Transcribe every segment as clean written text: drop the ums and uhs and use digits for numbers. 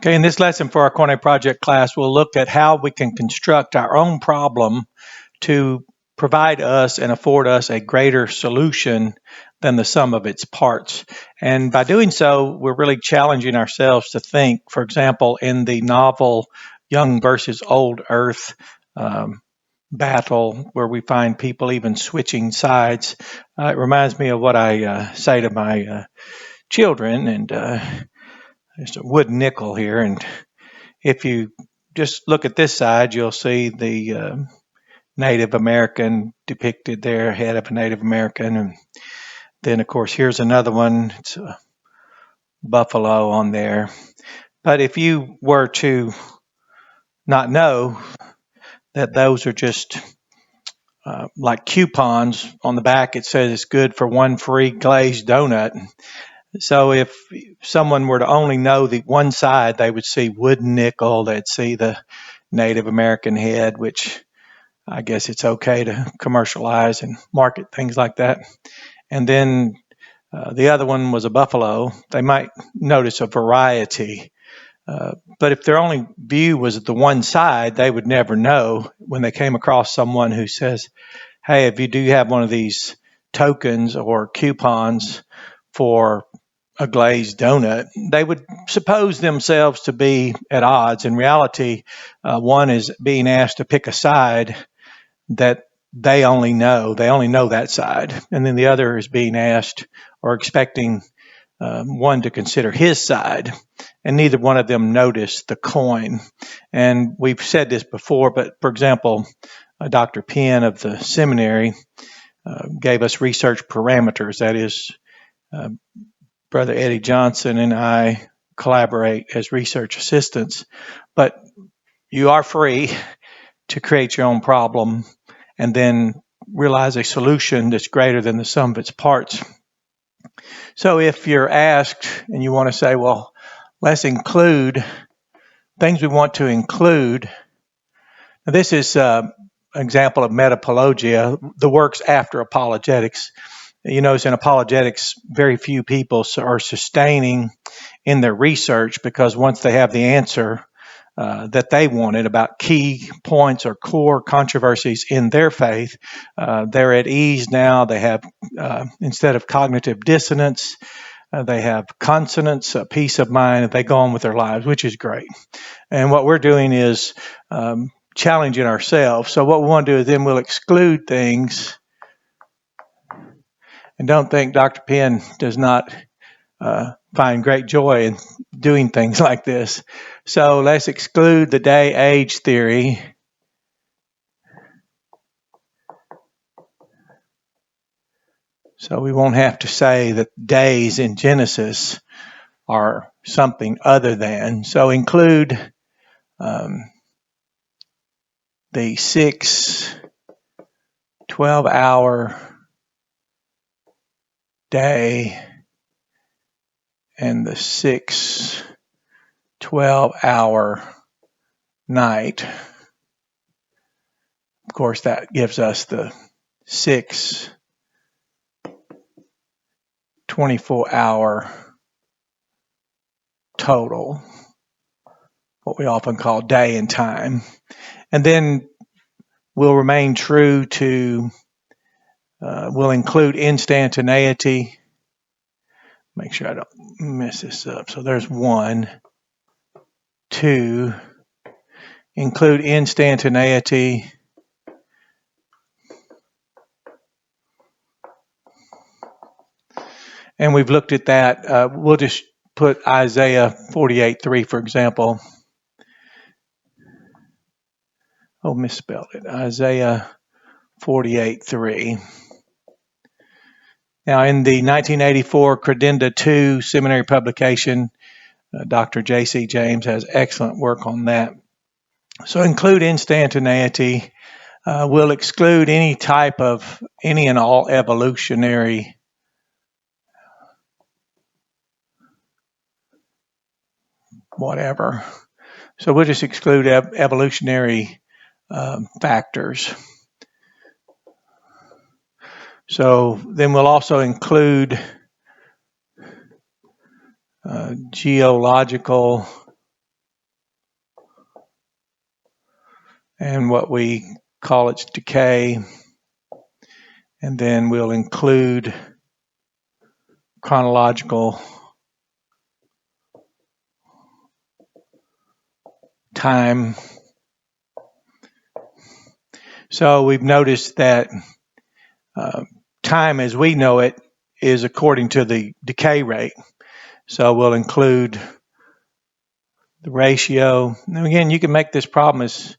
Okay, in this lesson for our Koine Project class, we'll look at how we can construct our own problem to provide us and afford us a greater solution than the sum of its parts. And by doing so, we're really challenging ourselves to think. For example, in the novel Young versus Old Earth battle, where we find people even switching sides, it reminds me of what I say to my children. And there's a wood nickel here, and if you just look at this side, you'll see the Native American depicted there, head of a Native American. And then, of course, here's another one. It's a buffalo on there. But if you were to not know that those are just like coupons on the back, it says it's good for one free glazed donut. So if someone were to only know the one side, they would see wooden nickel, they'd see the Native American head, which I guess it's okay to commercialize and market things like that. And then the other one was a buffalo. They might notice a variety. But if their only view was the one side, they would never know when they came across someone who says, hey, if you do have one of these tokens or coupons for a glazed donut, they would suppose themselves to be at odds. In reality, one is being asked to pick a side that they only know that side. And then the other is being asked or expecting one to consider his side. And neither one of them noticed the coin. And we've said this before, but for example, Dr. Penn of the seminary gave us research parameters. That is, Brother Eddie Johnson and I collaborate as research assistants. But you are free to create your own problem and then realize a solution that's greater than the sum of its parts. So if you're asked and you want to say, well, let's include things we want to include. Now, this is an example of Metapologia, the works after apologetics. You notice in apologetics, very few people are sustaining in their research because once they have the answer that they wanted about key points or core controversies in their faith, they're at ease now. They have, instead of cognitive dissonance, they have consonance, peace of mind. They go on with their lives, which is great. And what we're doing is challenging ourselves. So what we want to do is then we'll exclude things. And don't think Dr. Penn does not find great joy in doing things like this. So let's exclude the day-age theory. So we won't have to say that days in Genesis are something other than. So include the 6 12-hour day and the 6 12-hour night. Of course, that gives us the 6 24-hour total, what we often call day and time. And then we'll remain true to, we'll include instantaneity. Make sure I don't mess this up. So there's 1, 2, include instantaneity. And we've looked at that. We'll just put Isaiah 48:3, for example. Oh, misspelled it. Isaiah 48:3. Now, in the 1984 Credenda 2 seminary publication, Dr. J.C. James has excellent work on that. So include instantaneity. We'll exclude any type of, any and all evolutionary whatever. So we'll just exclude evolutionary factors. So then we'll also include geological and what we call its decay. And then we'll include chronological time. So we've noticed that time as we know it is according to the decay rate. So we'll include the ratio. Now again, you can make this problem as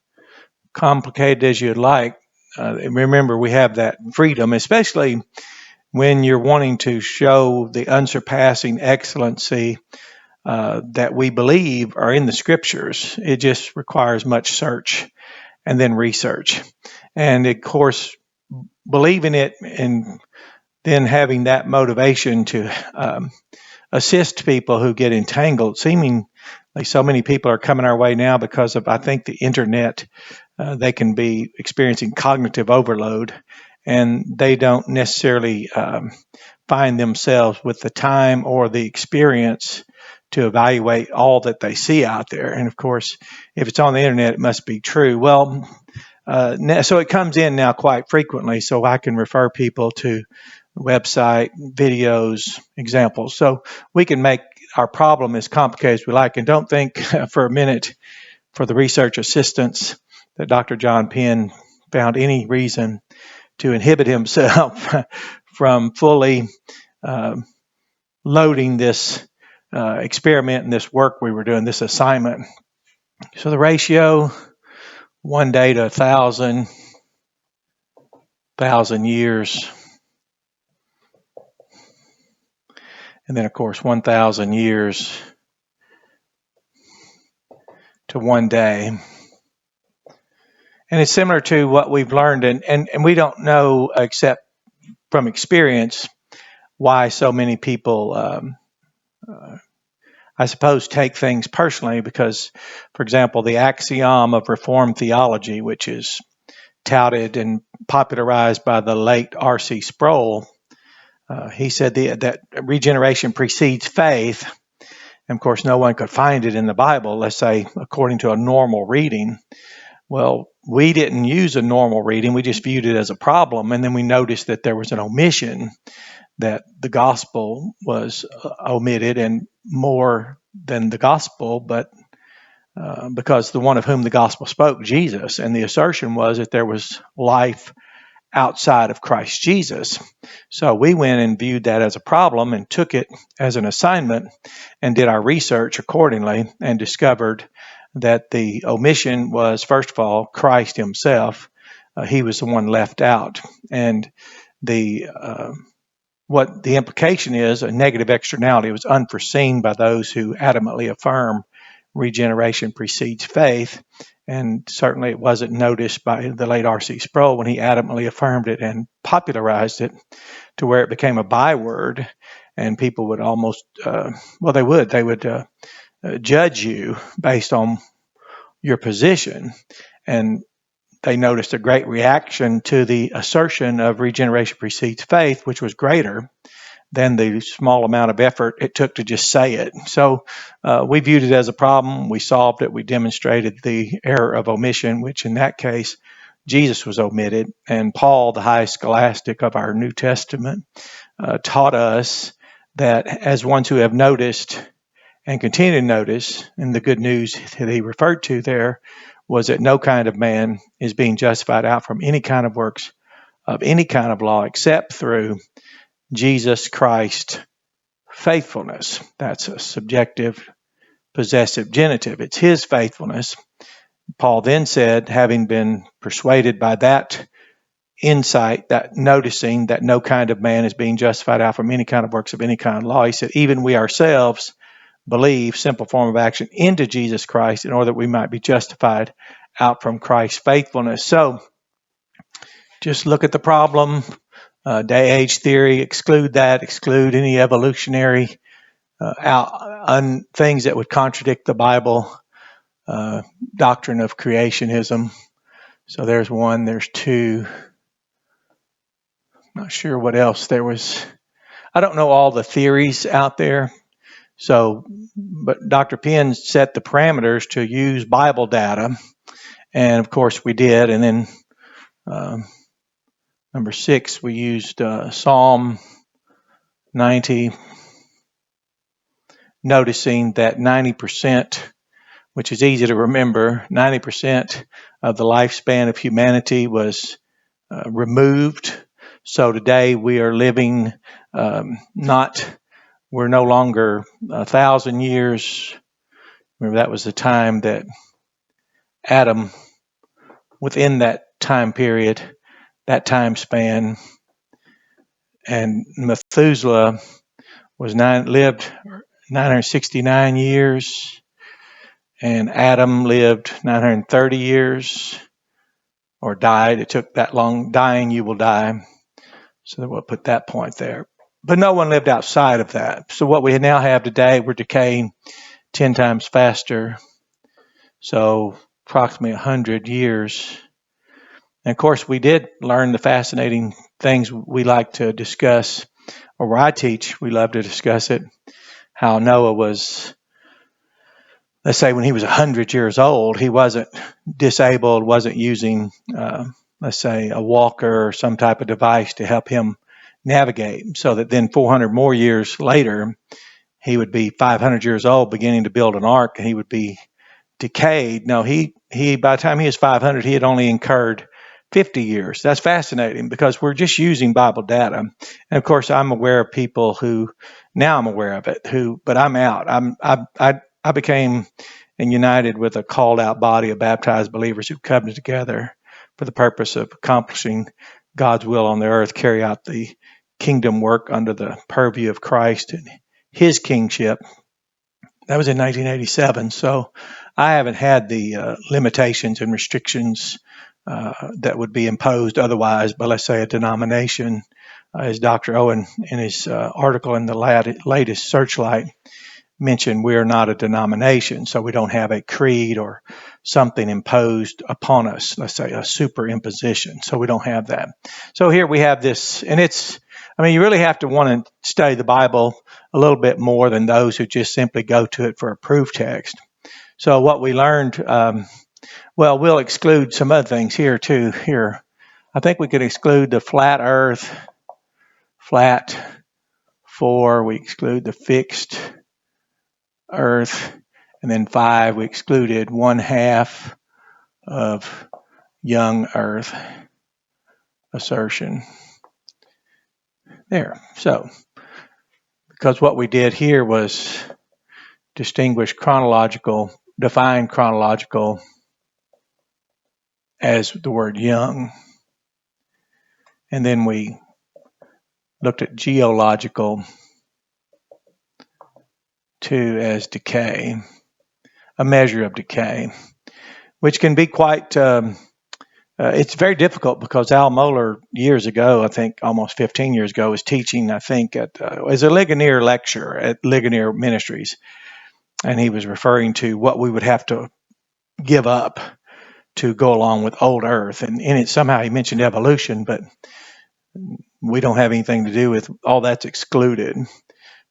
complicated as you'd like. Remember, we have that freedom, especially when you're wanting to show the unsurpassing excellency that we believe are in the scriptures. It just requires much search and then research. And of course, believing it and then having that motivation to assist people who get entangled. Seemingly so many people are coming our way now because of, I think, the internet. They can be experiencing cognitive overload, and they don't necessarily find themselves with the time or the experience to evaluate all that they see out there. And of course, if it's on the internet, it must be true. Well, so it comes in now quite frequently, so I can refer people to website, videos, examples. So we can make our problem as complicated as we like. And don't think for a minute for the research assistants that Dr. John Penn found any reason to inhibit himself from fully loading this experiment and this work we were doing, this assignment. So the ratio, 1 day to 1,000 years. And then, of course, 1,000 years to 1 day. And it's similar to what we've learned, and we don't know, except from experience, why so many people, I suppose, take things personally. Because, for example, the axiom of Reformed theology, which is touted and popularized by the late R.C. Sproul, he said that regeneration precedes faith. And of course, no one could find it in the Bible, let's say, according to a normal reading. Well, we didn't use a normal reading. We just viewed it as a problem. And then we noticed that there was an omission, that the gospel was omitted, and more than the gospel, but because the one of whom the gospel spoke, Jesus. And the assertion was that there was life outside of Christ Jesus. So we went and viewed that as a problem and took it as an assignment and did our research accordingly and discovered that the omission was, first of all, Christ himself. He was the one left out. And what the implication is, a negative externality, was unforeseen by those who adamantly affirm regeneration precedes faith. And certainly it wasn't noticed by the late R.C. Sproul when he adamantly affirmed it and popularized it to where it became a byword, and people would almost, they would judge you based on your position. And they noticed a great reaction to the assertion of regeneration precedes faith, which was greater than the small amount of effort it took to just say it. So we viewed it as a problem. We solved it. We demonstrated the error of omission, which in that case, Jesus was omitted. And Paul, the highest scholastic of our New Testament, taught us that as ones who have noticed and continue to notice, and the good news that he referred to there was that no kind of man is being justified out from any kind of works of any kind of law except through Jesus Christ faithfulness. That's a subjective possessive genitive. It's his faithfulness. Paul then said, having been persuaded by that insight, that noticing that no kind of man is being justified out from any kind of works of any kind of law, he said, even we ourselves believe, simple form of action, into Jesus Christ in order that we might be justified out from Christ's faithfulness. So just look at the problem. Day age theory, exclude that, exclude any evolutionary things that would contradict the Bible, doctrine of creationism. So there's one, there's two. Not sure what else there was. I don't know all the theories out there. So, but Dr. Penn set the parameters to use Bible data And of course we did. And then number 6, we used Psalm 90, noticing that 90%, which is easy to remember, 90% of the lifespan of humanity was removed. So today we are living we're no longer 1,000 years. Remember, that was the time that Adam, within that time period, that time span, and Methuselah lived 969 years, and Adam lived 930 years, or died. It took that long. Dying, you will die. So we'll put that point there. But no one lived outside of that. So what we now have today, we're decaying 10 times faster. So approximately 100 years. And of course, we did learn the fascinating things we like to discuss, or where I teach, we love to discuss it, how Noah was, let's say when he was 100 years old, he wasn't disabled, wasn't using, let's say, a walker or some type of device to help him navigate, so that then 400 more years later, he would be 500 years old beginning to build an ark, and he would be decayed. No, he by the time he was 500, he had only incurred 50 years. That's fascinating because we're just using Bible data. And of course, I'm aware of people now I'm aware of it, but I'm out. I became and united with a called out body of baptized believers who come together for the purpose of accomplishing God's will on the earth, carry out the kingdom work under the purview of Christ and his kingship. That was in 1987. So I haven't had the limitations and restrictions that would be imposed otherwise by, let's say, a denomination. As Dr. Owen in his article in the latest Searchlight mentioned, we are not a denomination, so we don't have a creed or something imposed upon us, let's say a superimposition. So we don't have that. So here we have this, and you really have to want to study the Bible a little bit more than those who just simply go to it for a proof text. So what we learned, we'll exclude some other things here too. Here, I think we could exclude the flat earth, flat 4, we exclude the fixed earth, and then 5, we excluded 1/2 of young earth assertion. There. So, because what we did here was define chronological as the word young. And then we looked at geological too as decay, a measure of decay, which can be quite, it's very difficult because Al Mohler years ago, I think almost 15 years ago, was teaching, I think, as a Ligonier lecturer at Ligonier Ministries. And he was referring to what we would have to give up to go along with old Earth. And in it, somehow he mentioned evolution, but we don't have anything to do with all that's excluded.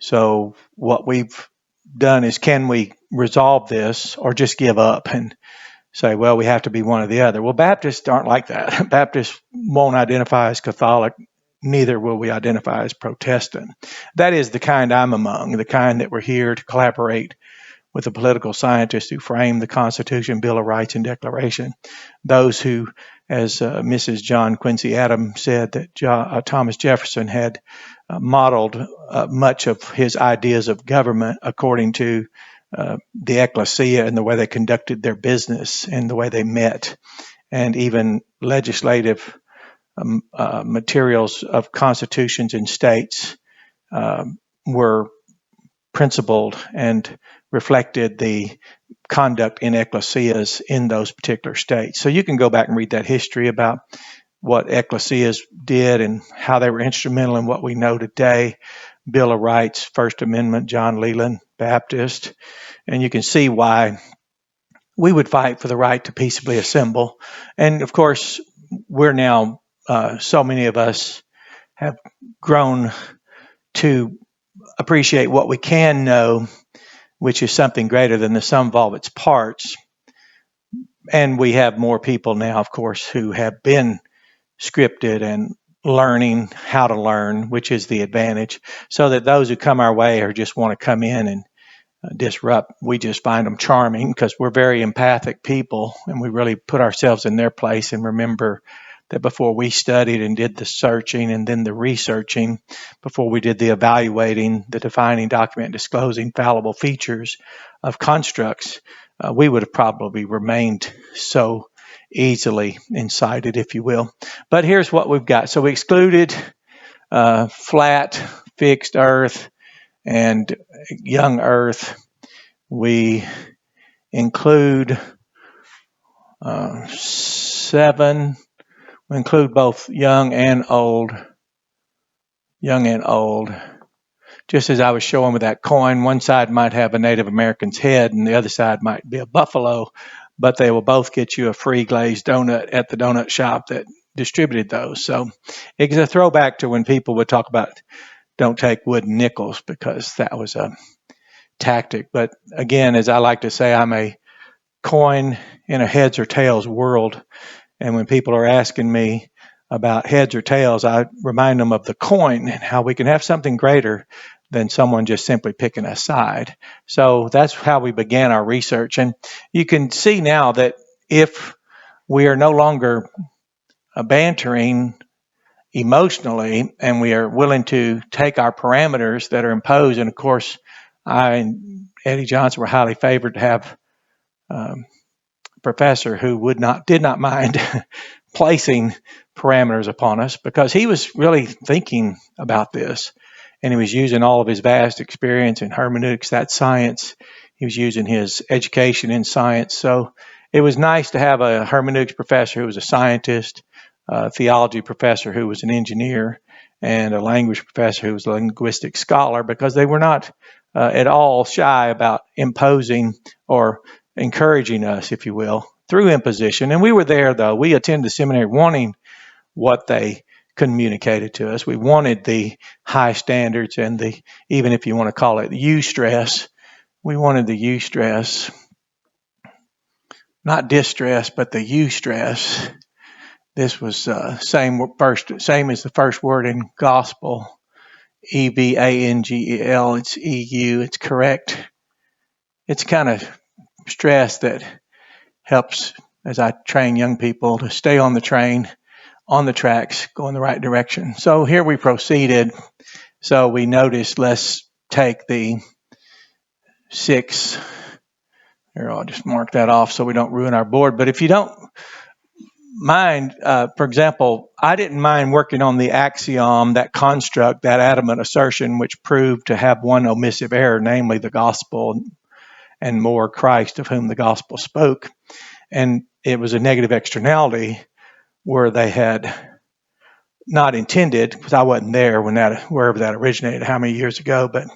So what we've done is, can we resolve this or just give up and say, well, we have to be one or the other? Well, Baptists aren't like that. Baptists won't identify as Catholic, neither will we identify as Protestant. That is the kind I'm among, the kind that we're here to collaborate with the political scientists who framed the Constitution, Bill of Rights, and Declaration. Those who, as Mrs. John Quincy Adams said, that Thomas Jefferson had modeled much of his ideas of government according to the ecclesia and the way they conducted their business and the way they met, and even legislative materials of constitutions in states were principled and reflected the conduct in ecclesias in those particular states. So you can go back and read that history about what ecclesias did and how they were instrumental in what we know today. Bill of Rights, First Amendment, John Leland, Baptist. And you can see why we would fight for the right to peaceably assemble. And of course, we're now, so many of us have grown to appreciate what we can know, which is something greater than the sum of all its parts. And we have more people now, of course, who have been scripted and learning how to learn, which is the advantage, so that those who come our way or just want to come in and disrupt, we just find them charming because we're very empathic people and we really put ourselves in their place and remember that before we studied and did the searching and then the researching, before we did the evaluating, the defining, document, disclosing fallible features of constructs, we would have probably remained so easily incited, if you will. But here's what we've got. So we excluded flat, fixed Earth and young Earth. We include 7. We include both young and old. Young and old. Just as I was showing with that coin, one side might have a Native American's head and the other side might be a buffalo, but they will both get you a free glazed donut at the donut shop that distributed those. So it's a throwback to when people would talk about don't take wooden nickels, because that was a tactic. But again, as I like to say, I'm a coin in a heads or tails world. And when people are asking me about heads or tails, I remind them of the coin and how we can have something greater than someone just simply picking a side. So that's how we began our research. And you can see now that if we are no longer bantering emotionally and we are willing to take our parameters that are imposed, and of course, I and Eddie Johnson were highly favored to have professor who did not mind placing parameters upon us, because he was really thinking about this and he was using all of his vast experience in hermeneutics, that science. He was using his education in science. So it was nice to have a hermeneutics professor who was a scientist, a theology professor who was an engineer, and a language professor who was a linguistic scholar, because they were not at all shy about imposing or encouraging us, if you will, through imposition. And we were there, though. We attended the seminary wanting what they communicated to us. We wanted the high standards and the, even if you want to call it eustress, we wanted the eustress, not distress, but the eustress. This was same as the first word in gospel, evangel. It's EU. It's correct. It's kind of stress that helps as I train young people to stay on the train, on the tracks, go in the right direction. So here we proceeded. So we noticed, let's take the 6. Here, I'll just mark that off so we don't ruin our board. But if you don't mind, for example, I didn't mind working on the axiom, that construct, that adamant assertion, which proved to have one omissive error, namely the gospel and more Christ, of whom the gospel spoke. And it was a negative externality where they had not intended, because I wasn't there when wherever that originated, how many years ago, but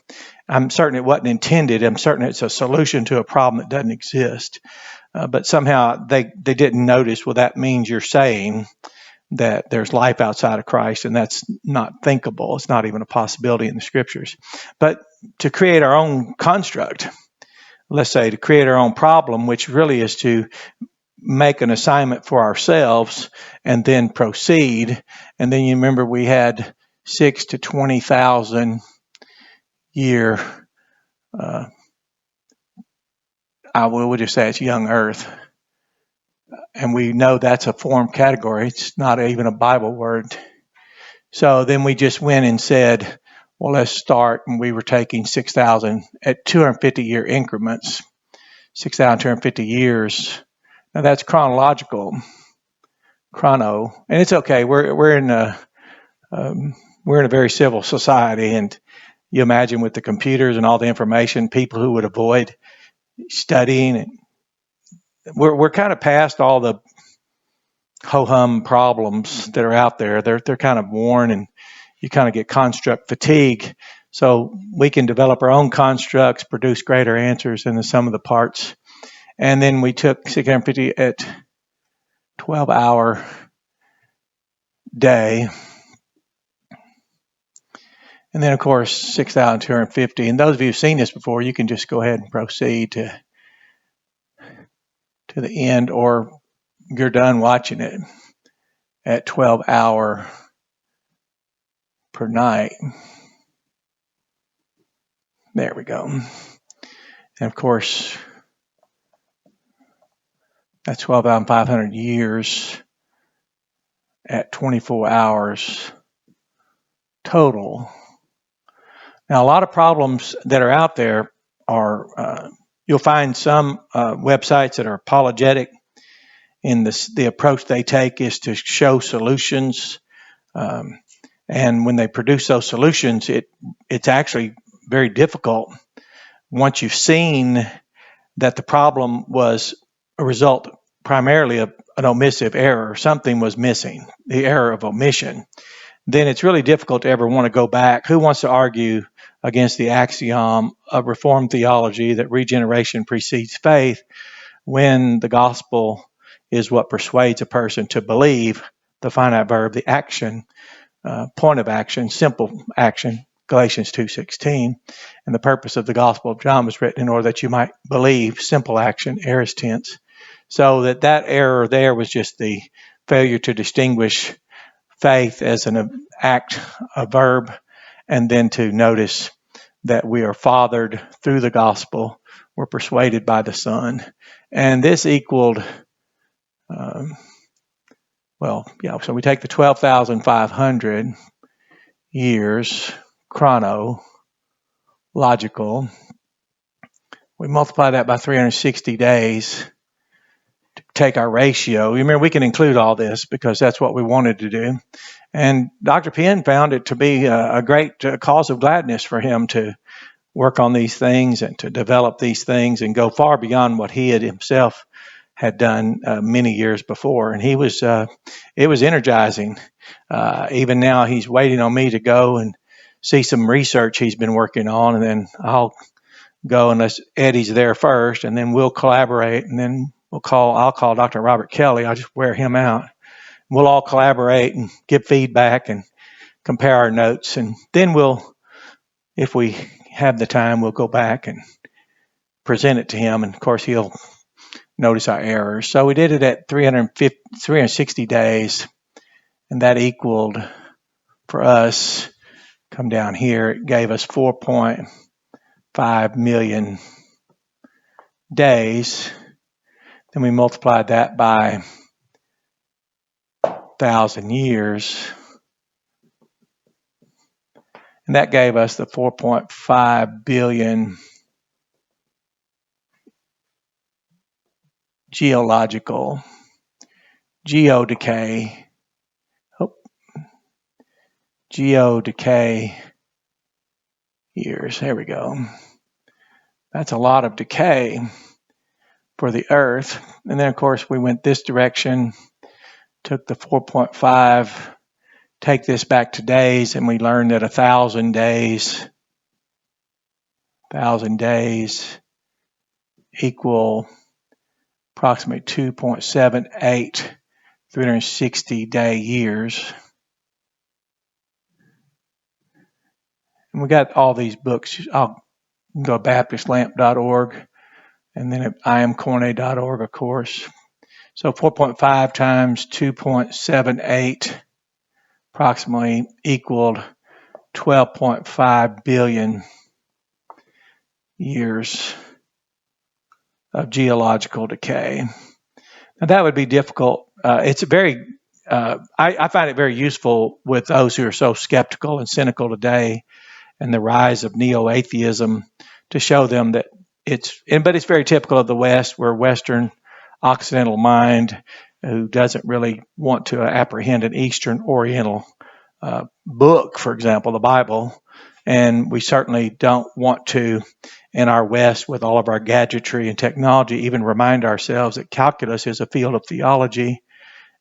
I'm certain it wasn't intended. I'm certain it's a solution to a problem that doesn't exist. But somehow they didn't notice, well, that means you're saying that there's life outside of Christ, and that's not thinkable. It's not even a possibility in the scriptures. But to create our own construct, let's say to create our own problem, which really is to make an assignment for ourselves and then proceed. And then you remember we had 6 to 20,000 year, I will just say it's young Earth. And we know that's a form category. It's not even a Bible word. So then we just went and said, well, let's start. And we were taking 6,000 at 250-year increments, 6,250 years. Now that's chronological, and it's okay. We're in a very civil society, and you imagine with the computers and all the information, people who would avoid studying. And we're kind of past all the ho-hum problems that are out there. They're kind of worn, and you kind of get construct fatigue. So we can develop our own constructs, produce greater answers than the sum of the parts. And then we took 650 at 12-hour day. And then, of course, 6,250. And those of you who've seen this before, you can just go ahead and proceed to to the end, or you're done watching it at 12-hour per night. There we go. And of course, that's 12,500 years at 24 hours total. Now, a lot of problems that are out there are, you'll find some websites that are apologetic in the approach they take is to show solutions. And when they produce those solutions, it's actually very difficult once you've seen that the problem was a result primarily of an omissive error, something was missing, the error of omission, then it's really difficult to ever want to go back. Who wants to argue against the axiom of Reformed theology that regeneration precedes faith when the gospel is what persuades a person to believe the finite verb, the action, point of action, simple action, Galatians 2:16, and the purpose of the Gospel of John was written in order that you might believe, simple action, aorist tense. So that error there was just the failure to distinguish faith as an act, a verb, and then to notice that we are fathered through the gospel, we're persuaded by the Son. And this equaled, so we take the 12,500 years, chronological, we multiply that by 360 days to take our ratio. Remember, we can include all this because that's what we wanted to do. And Dr. Penn found it to be a great cause of gladness for him to work on these things and to develop these things and go far beyond what he himself had done many years before. And it was energizing. Even now, he's waiting on me to go and see some research he's been working on, and then I'll go unless Eddie's there first, and then we'll collaborate, and then I'll call Dr. Robert Kelly. I'll just wear him out. We'll all collaborate and give feedback and compare our notes, and then if we have the time, we'll go back and present it to him, and of course he'll notice our errors. So we did it at 360 days, and that equaled, for us, come down here, it gave us 4.5 million days. Then we multiplied that by 1,000 years, and that gave us the 4.5 billion geodecay years. There we go. That's a lot of decay for the Earth. And then, of course, we went this direction, took the 4.5, take this back to days, and we learned that 1,000 days equal approximately 2.78 360-day years. And we got all these books. I'll go to baptistlamp.org, and then at iamkoine.org, of course. So 4.5 times 2.78 approximately equaled 12.5 billion years of geological decay. Now that would be difficult. I find it very useful with those who are so skeptical and cynical today and the rise of neo-atheism to show them that but it's very typical of the West, where Western Occidental mind who doesn't really want to apprehend an Eastern Oriental book, for example, the Bible. And we certainly don't want to, in our West, with all of our gadgetry and technology, even remind ourselves that calculus is a field of theology.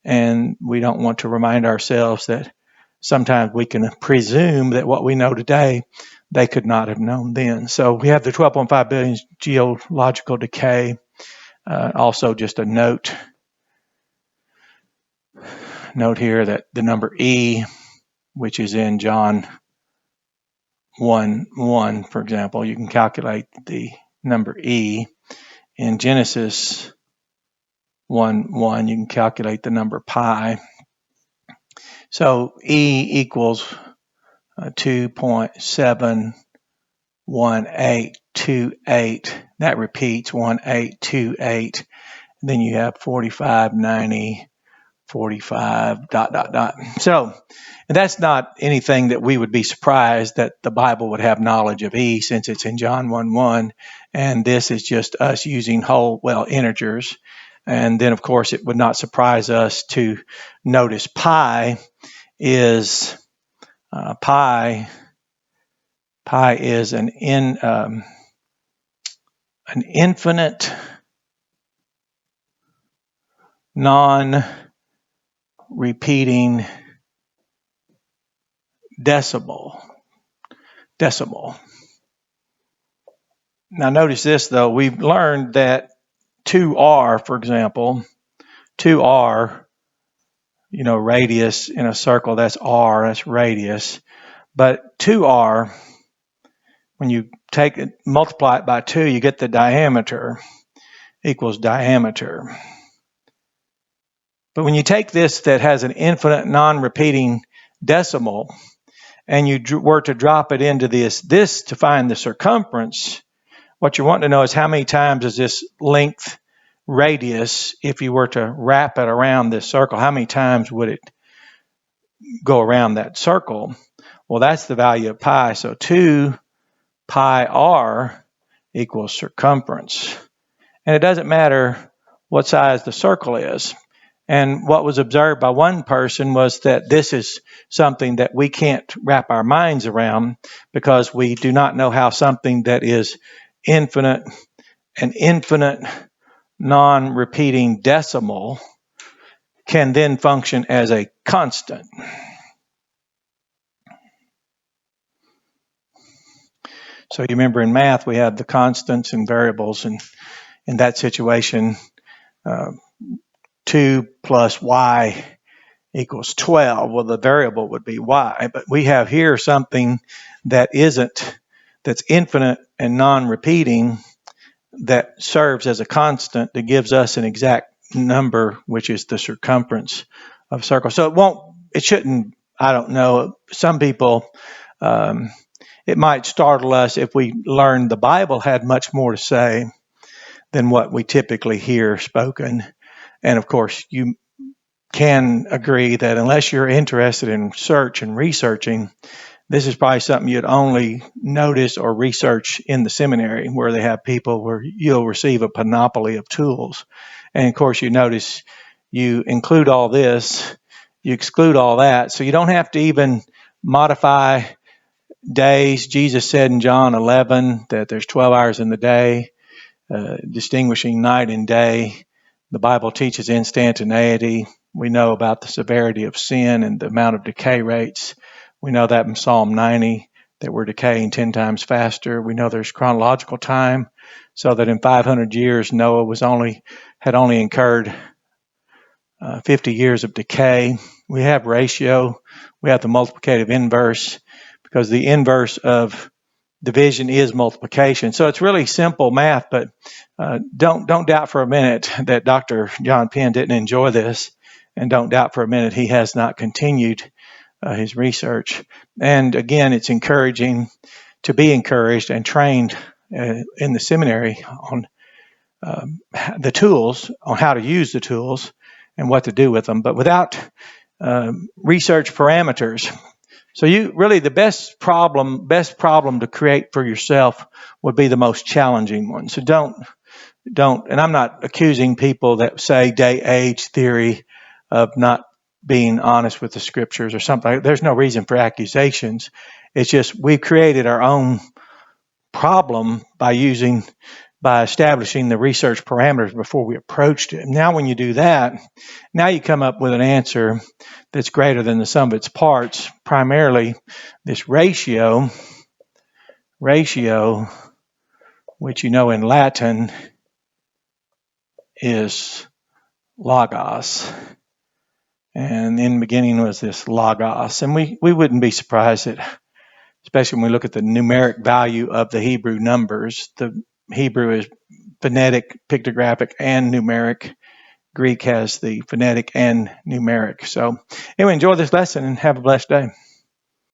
And we don't want to remind ourselves that sometimes we can presume that what we know today, they could not have known then. So we have the 12.5 billion geological decay. Also, just a note here that the number E, which is in John 1:1, for example, you can calculate the number E in Genesis 1, you can calculate the number pi. So E equals 2.71828. That repeats 1828. Then you have 45, 90, 45, ... So that's not anything that we would be surprised that the Bible would have knowledge of E, since it's in John 1:1, and this is just us using whole, integers. And then, of course, it would not surprise us to notice pi is pi is an infinite non-repeating decimal. Now notice this, though. We've learned that 2r, for example, 2r, radius in a circle, that's r, that's radius. But 2r, when you take it, multiply it by 2, you get the diameter equals diameter. But when you take this that has an infinite non-repeating decimal, and you were to drop it into this to find the circumference, what you want to know is how many times is this length radius, if you were to wrap it around this circle, how many times would it go around that circle? Well, that's the value of pi. So 2 pi r equals circumference. And it doesn't matter what size the circle is. And what was observed by one person was that this is something that we can't wrap our minds around, because we do not know how something that is an infinite non-repeating decimal can then function as a constant. So you remember in math we have the constants and variables, and in that situation 2 plus y equals 12. Well, the variable would be y, but we have here something that's infinite and non-repeating, that serves as a constant, that gives us an exact number, which is the circumference of a circle. So it shouldn't, I don't know, some people, it might startle us if we learned the Bible had much more to say than what we typically hear spoken. And of course, you can agree that unless you're interested in researching, this is probably something you'd only notice or research in the seminary, where they have people where you'll receive a panoply of tools. And of course, you notice you include all this, you exclude all that, so you don't have to even modify days. Jesus said in John 11 that there's 12 hours in the day, distinguishing night and day. The Bible teaches instantaneity. We know about the severity of sin and the amount of decay rates. We know that in Psalm 90, that we're decaying 10 times faster. We know there's chronological time, so that in 500 years, Noah had only incurred 50 years of decay. We have ratio. We have the multiplicative inverse, because the inverse of division is multiplication. So it's really simple math, but don't doubt for a minute that Dr. John Penn didn't enjoy this, and don't doubt for a minute he has not continued his research. And again, it's encouraging to be encouraged and trained in the seminary on the tools, on how to use the tools and what to do with them, but without research parameters. So the best problem to create for yourself would be the most challenging one. So don't, and I'm not accusing people that say day-age theory of not being honest with the scriptures or something. There's no reason for accusations. It's just we've created our own problem by establishing the research parameters before we approached it. Now when you do that, now you come up with an answer that's greater than the sum of its parts, primarily this ratio, which in Latin is logos. And in the beginning was this logos. And we wouldn't be surprised that, especially when we look at the numeric value of the Hebrew numbers, the Hebrew is phonetic, pictographic, and numeric. Greek has the phonetic and numeric. So anyway, enjoy this lesson and have a blessed day.